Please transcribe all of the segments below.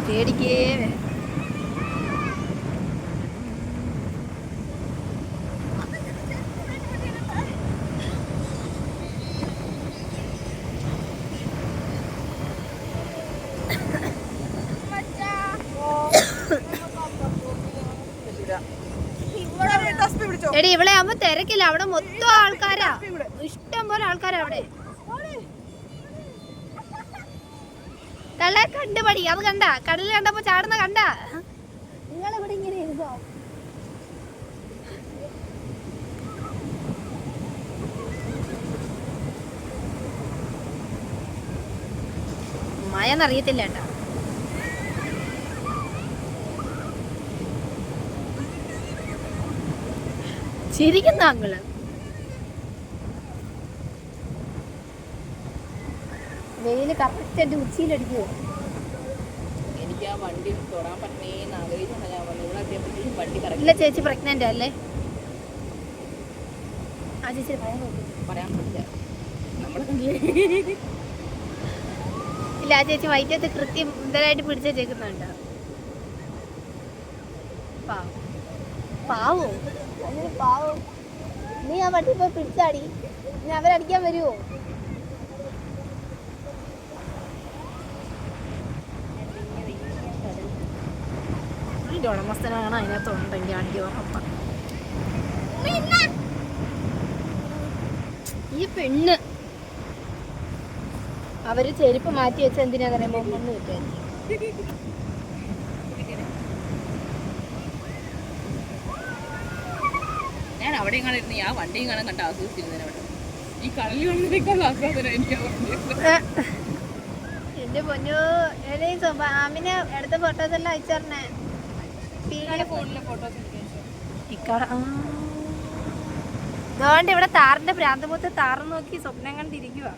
പേടിക്കേ എടി ഇവിടെ ആവുമ്പോ തിരക്കില്ല, അവിടെ മൊത്തം ആൾക്കാരാ, ഇഷ്ടം പോലെ ആൾക്കാരാ അവിടെ. കള്ള കണ്ടുപടി, അത് കണ്ട കടലിൽ കണ്ടപ്പോ ചാടുന്ന കണ്ട. നിങ്ങളിവിടെ ഇങ്ങനെ ഇരുന്നോ? മഴന്നറിയത്തില്ല കേട്ടാ. ചിരിക്കുന്ന അങ്ങള്. വെയില് കറക്റ്റ് എന്റെ ഉച്ചിയിലടിക്കുവോ? എനിക്ക് ആ വണ്ടി തൊടാൻ പറ്റണേന്ന് ആഗ്രഹിച്ചാണ് ഞാൻ വന്നത്. ഇവിടെ എത്തിയപ്പോഴത്തേക്കും വണ്ടി ഇല്ല ചേച്ചി പ്രഗ്നന്റ് അല്ലേ? ആ ചേച്ചി പറയാൻ പറ്റില്ല. നമ്മുടെ ഇല്ല, ആ ചേച്ചി വൈറ്റത്ത് കൃത്യം ഇതായിട്ട് പിടിച്ച ചേക്കുന്നുണ്ട്. പാവോ അങ്ങനെ പാവോ. നീ ആ വണ്ടി പോയി പിടിച്ചാടി, ഇനി അവരടിക്കാൻ വരുമോ? അതിൻ്റെ ഉടമസ്ഥനാണ് അതിനകത്തുണ്ടെങ്കിൽ അടി ഉറപ്പാണ്. ഈ പെണ്ണ് അവര് ചെരുപ്പ് മാറ്റി വെച്ച എന്തിനാന്ന് പറയുമ്പോ മണ്ണ് കിട്ടുമായിരിക്കും. ഞാൻ അവിടെ ഇരുന്ന് ആ വണ്ടിയും കാണാൻ കണ്ട് ആസ്വദിച്ചിരുന്നതിന് അവിടെ ഈ കടലിൽ വന്നതിനേക്കാൾ ആസ്വാദനം എനിക്ക്. എന്റെ പൊന്നു അമ്മിനെ എടുത്ത ഫോട്ടോസ് എല്ലാം അയച്ചറിഞ്ഞേ. ഫോണിലെ ഫോട്ടോസ് അതുകൊണ്ട് ഇവിടെ താറിന്റെ ഭ്രാന്തമുത്ത് താറ് നോക്കി സ്വപ്നം കണ്ടിരിക്കുക.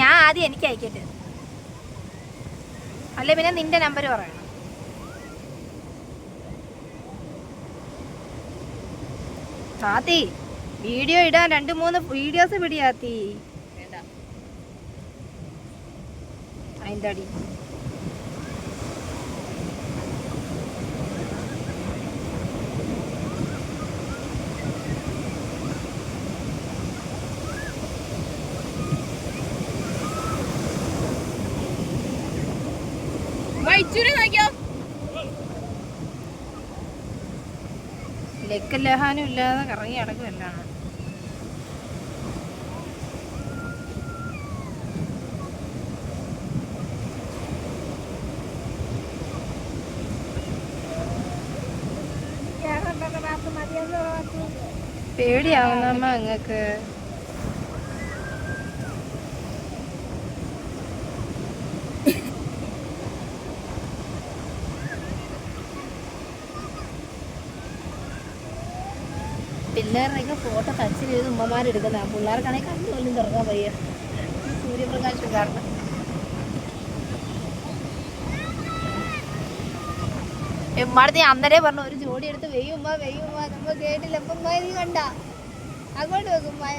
ഞാൻ ആദ്യം എനിക്ക് അയക്കട്ടെ, അല്ലെ പിന്നെ നിന്റെ നമ്പർ പറയണം. താത്തി വീഡിയോ ഇടാൻ 2-3 വീഡിയോസ് പിടിയാത്തി. അതിൻ്റെ അടി ലഹനും ഇല്ലാതെ കറങ്ങി അടക്കുമല്ലാണ്. പേടിയാവുന്നമ്മ അങ്ങക്ക്. പിള്ളേരുടെയൊക്കെ ഫോട്ടോ ടച്ച് ചെയ്ത് ഉമ്മമാരെടുക്കുന്ന പിള്ളേർക്കാണെങ്കിൽ കണ്ണുകൊല്ലും തുറക്കാൻ വയ്യ, സൂര്യപ്രകാശം കാരണം. എമ്മാടത്ത് അന്നേരെ പറഞ്ഞു ഒരു ജോഡി എടുത്ത് വെയ്യുമ്മ വെയ്യുമ്മ, നമ്മൾ കേട്ടില്ല. അപ്പം നീ കണ്ട അങ്ങോട്ട് വെക്കും മായ